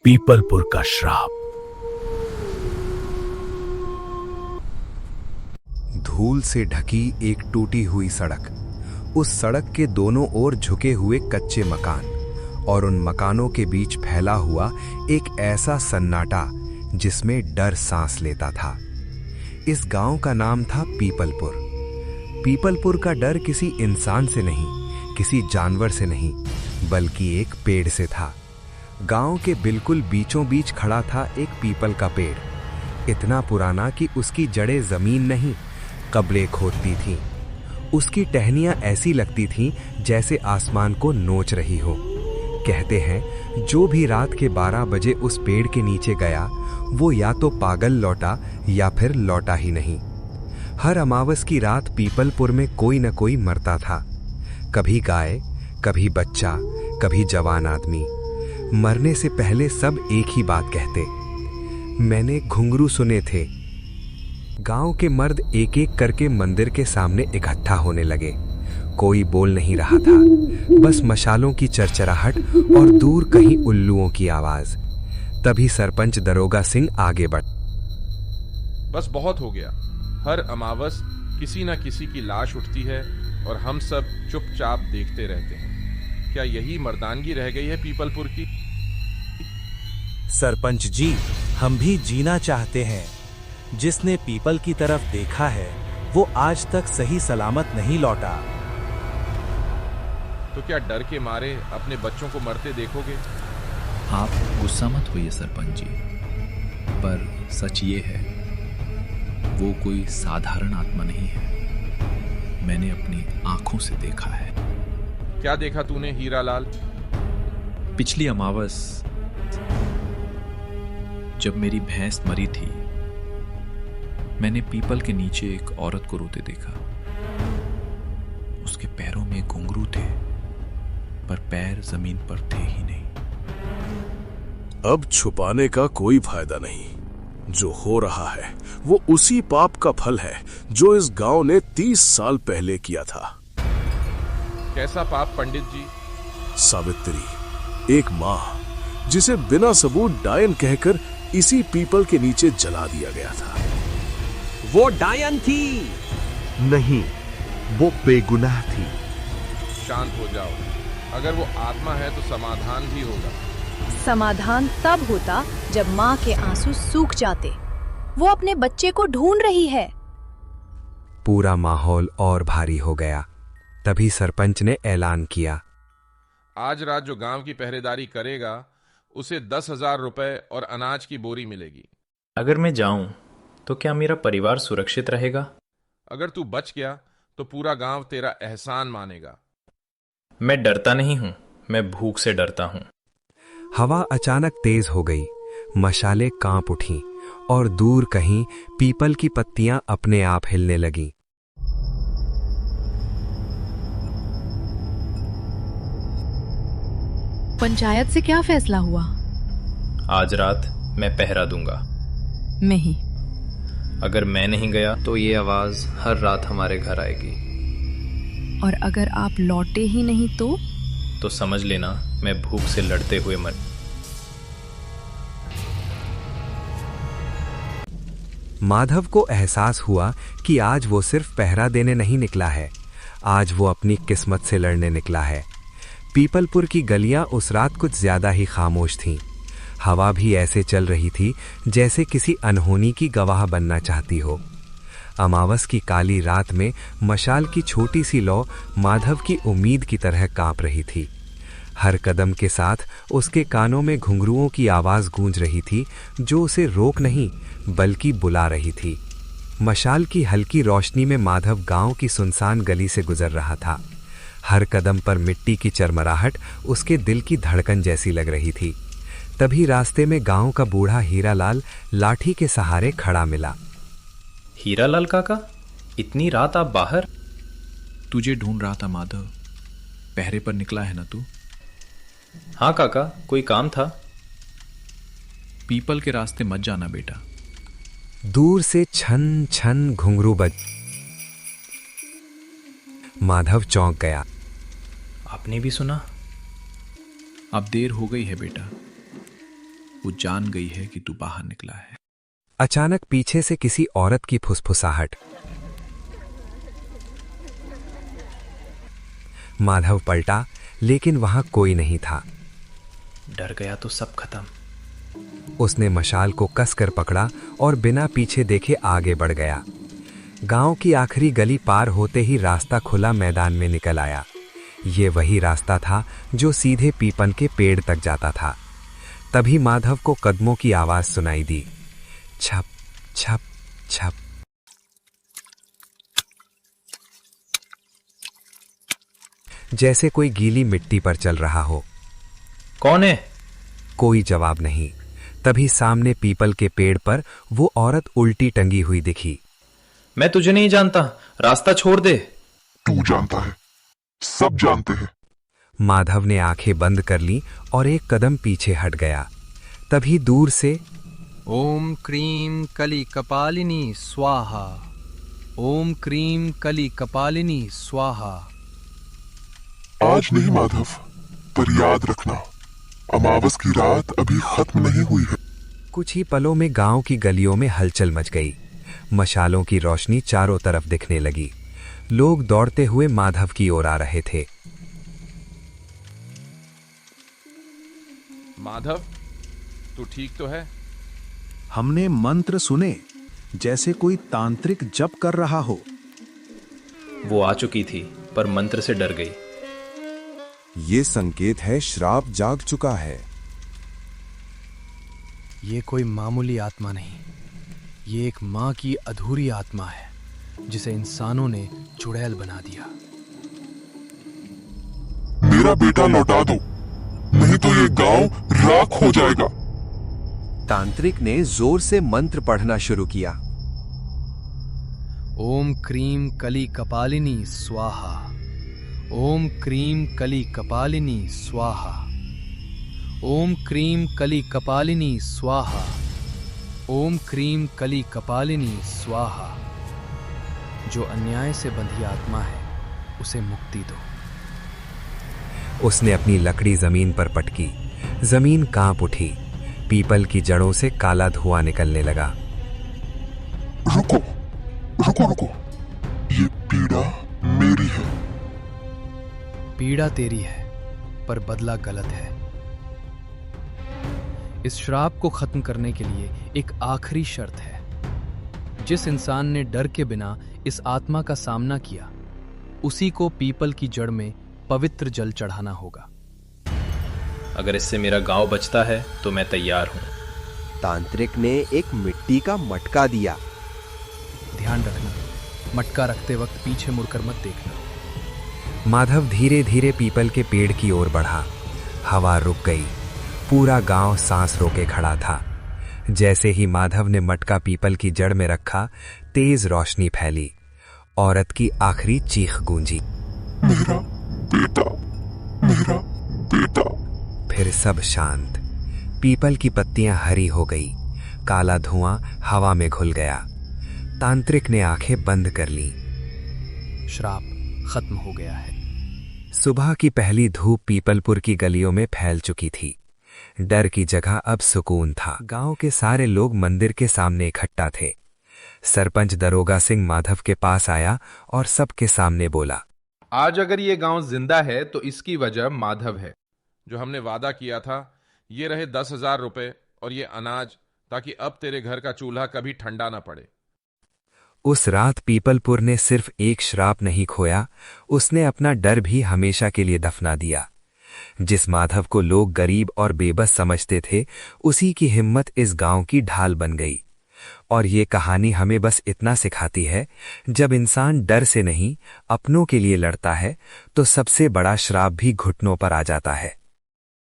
पीपलपुर का श्राप। धूल से ढकी एक टूटी हुई सड़क, उस सड़क के दोनों ओर झुके हुए कच्चे मकान और उन मकानों के बीच फैला हुआ एक ऐसा सन्नाटा जिसमें डर सांस लेता था। इस गांव का नाम था पीपलपुर। पीपलपुर का डर किसी इंसान से नहीं, किसी जानवर से नहीं, बल्कि एक पेड़ से था। गांव के बिल्कुल बीचों बीच खड़ा था एक पीपल का पेड़, इतना पुराना कि उसकी जड़ें जमीन नहीं कब्रें खोदती थीं। उसकी टहनियां ऐसी लगती थीं जैसे आसमान को नोच रही हो। कहते हैं जो भी रात के 12 बजे उस पेड़ के नीचे गया वो या तो पागल लौटा या फिर लौटा ही नहीं। हर अमावस की रात पीपलपुर में कोई न कोई मरता था, कभी गाय, कभी बच्चा, कभी जवान आदमी। मरने से पहले सब एक ही बात कहते, मैंने घुंघरू सुने थे। गांव के मर्द एक एक करके मंदिर के सामने इकट्ठा होने लगे। कोई बोल नहीं रहा था, बस मशालों की चरचराहट और दूर कहीं उल्लुओं की आवाज। तभी सरपंच दरोगा सिंह आगे बढ़, बस बहुत हो गया। हर अमावस किसी न किसी की लाश उठती है और हम सब चुपचाप देखते रहते हैं। क्या यही मर्दानगी रह गई है पीपलपुर की? सरपंच जी, हम भी जीना चाहते हैं। जिसने पीपल की तरफ देखा है वो आज तक सही सलामत नहीं लौटा। तो क्या डर के मारे अपने बच्चों को मरते देखोगे? आप गुस्सा मत होइए सरपंच जी, पर सच ये है वो कोई साधारण आत्मा नहीं है। मैंने अपनी आंखों से देखा है। क्या देखा तूने हीरालाल? पिछली अमावस जब मेरी भैंस मरी थी, मैंने पीपल के नीचे एक औरत को रोते देखा। उसके पैरों में घुंघरू थे, पर पैर जमीन पर थे ही नहीं। अब छुपाने का कोई फायदा नहीं। जो हो रहा है वो उसी पाप का फल है जो इस गांव ने 30 साल पहले किया था। कैसा पाप पंडित जी? सावित्री, एक माँ जिसे बिना सबूत डायन कहकर इसी पीपल के नीचे जला दिया गया था। वो डायन थी नहीं, वो बेगुनाह थी। शांत हो जाओ। अगर वो आत्मा है तो समाधान भी होगा। समाधान तब होता जब माँ के आंसू सूख जाते। वो अपने बच्चे को ढूंढ रही है। पूरा माहौल और भारी हो गया। तभी सरपंच ने ऐलान किया, आज रात जो गांव की पहरेदारी करेगा उसे 10,000 रुपए और अनाज की बोरी मिलेगी। अगर मैं जाऊं तो क्या मेरा परिवार सुरक्षित रहेगा? अगर तू बच गया तो पूरा गांव तेरा एहसान मानेगा। मैं डरता नहीं हूं, मैं भूख से डरता हूं। हवा अचानक तेज हो गई, मशालें कांप उठीं और दूर कहीं पीपल की पत्तियां अपने आप हिलने लगीं। पंचायत से क्या फैसला हुआ? आज रात मैं पहरा दूंगा। नहीं। अगर मैं नहीं गया तो ये आवाज हर रात हमारे घर आएगी। और अगर आप लौटे ही नहीं तो समझ लेना मैं भूख से लड़ते हुए मर। माधव को एहसास हुआ कि आज वो सिर्फ पहरा देने नहीं निकला है, आज वो अपनी किस्मत से लड़ने निकला है। पीपलपुर की गलियां उस रात कुछ ज्यादा ही खामोश थीं। हवा भी ऐसे चल रही थी जैसे किसी अनहोनी की गवाह बनना चाहती हो। अमावस की काली रात में मशाल की छोटी सी लौ माधव की उम्मीद की तरह कांप रही थी। हर कदम के साथ उसके कानों में घुंघरुओं की आवाज गूंज रही थी जो उसे रोक नहीं बल्कि बुला रही थी। मशाल की हल्की रोशनी में माधव गांव की सुनसान गली से गुजर रहा था। हर कदम पर मिट्टी की चरमराहट उसके दिल की धड़कन जैसी लग रही थी। तभी रास्ते में गांव का बूढ़ा हीरालाल लाठी के सहारे खड़ा मिला। हीरालाल काका, इतनी रात आप बाहर? तुझे ढूंढ रहा था माधव, पहरे पर निकला है ना तू? हाँ काका, कोई काम था? पीपल के रास्ते मत जाना बेटा। दूर से छन छन घुंघरू बज। माधव चौंक गया। आपने भी सुना? अब देर हो गई है बेटा। वो जान गई है कि तू बाहर निकला है। अचानक पीछे से किसी औरत की फुसफुसाहट। माधव पलटा, लेकिन वहां कोई नहीं था। डर गया तो सब खत्म। उसने मशाल को कसकर पकड़ा और बिना पीछे देखे आगे बढ़ गया। गांव की आखिरी गली पार होते ही रास्ता खुला मैदान में निकल आया। ये वही रास्ता था जो सीधे पीपल के पेड़ तक जाता था। तभी माधव को कदमों की आवाज सुनाई दी। छप छप छप। जैसे कोई गीली मिट्टी पर चल रहा हो। कौन है? कोई जवाब नहीं। तभी सामने पीपल के पेड़ पर वो औरत उल्टी टंगी हुई दिखी। मैं तुझे नहीं जानता, रास्ता छोड़ दे। तू जानता है, सब जानते हैं। माधव ने आंखें बंद कर ली और एक कदम पीछे हट गया। तभी दूर से ओम क्रीम कली कपालिनी स्वाहा, ओम क्रीम कली कपालिनी स्वाहा। आज नहीं माधव, पर याद रखना, अमावस की रात अभी खत्म नहीं हुई है। कुछ ही पलों में गांव की गलियों में हलचल मच गई। मशालों की रोशनी चारों तरफ दिखने लगी। लोग दौड़ते हुए माधव की ओर आ रहे थे। माधव, तू ठीक तो है? हमने मंत्र सुने, जैसे कोई तांत्रिक जप कर रहा हो। वो आ चुकी थी, पर मंत्र से डर गई। ये संकेत है श्राप जाग चुका है। ये कोई मामूली आत्मा नहीं, ये एक माँ की अधूरी आत्मा है जिसे इंसानों ने चुड़ैल बना दिया। मेरा बेटा लौटा दो, नहीं तो ये गांव राख हो जाएगा। तांत्रिक ने जोर से मंत्र पढ़ना शुरू किया। ओम क्रीम कली कपालिनी स्वाहा, ओम क्रीम कली कपालिनी स्वाहा, ओम क्रीम कली कपालिनी स्वाहा, ओम क्रीम कली कपालिनी स्वाहा। जो अन्याय से बंधी आत्मा है, उसे मुक्ति दो। उसने अपनी लकड़ी जमीन पर पटकी। जमीन कांप उठी। पीपल की जड़ों से काला धुआं निकलने लगा। रुको रुको रुको, ये पीड़ा मेरी है। पीड़ा तेरी है, पर बदला गलत है। इस श्राप को खत्म करने के लिए एक आखिरी शर्त है। जिस इंसान ने डर के बिना इस आत्मा का सामना किया, उसी को पीपल की जड़ में पवित्र जल चढ़ाना होगा। अगर इससे मेरा गांव बचता है तो मैं तैयार हूं। तांत्रिक ने एक मिट्टी का मटका दिया। ध्यान रखना, मटका रखते वक्त पीछे मुड़कर मत देखना। माधव धीरे धीरे पीपल के पेड़ की ओर बढ़ा। हवा रुक गई। पूरा गांव सांस रोके खड़ा था। जैसे ही माधव ने मटका पीपल की जड़ में रखा, तेज रोशनी फैली। औरत की आखिरी चीख गूंजी, मेरा बेटा, मेरा बेटा। फिर सब शांत। पीपल की पत्तियां हरी हो गई। काला धुआं हवा में घुल गया। तांत्रिक ने आंखें बंद कर ली। श्राप खत्म हो गया है। सुबह की पहली धूप पीपलपुर की गलियों में फैल चुकी थी। डर की जगह अब सुकून था। गांव के सारे लोग मंदिर के सामने इकट्ठा थे। सरपंच दरोगा सिंह माधव के पास आया और सबके सामने बोला, आज अगर ये गांव जिंदा है तो इसकी वजह माधव है। जो हमने वादा किया था, ये रहे 10,000 रुपए और ये अनाज, ताकि अब तेरे घर का चूल्हा कभी ठंडा ना पड़े। उस रात पीपलपुर ने सिर्फ एक श्राप नहीं खोया, उसने अपना डर भी हमेशा के लिए दफना दिया। जिस माधव को लोग गरीब और बेबस समझते थे, उसी की हिम्मत इस गांव की ढाल बन गई। और ये कहानी हमें बस इतना सिखाती है, जब इंसान डर से नहीं, अपनों के लिए लड़ता है, तो सबसे बड़ा श्राप भी घुटनों पर आ जाता है।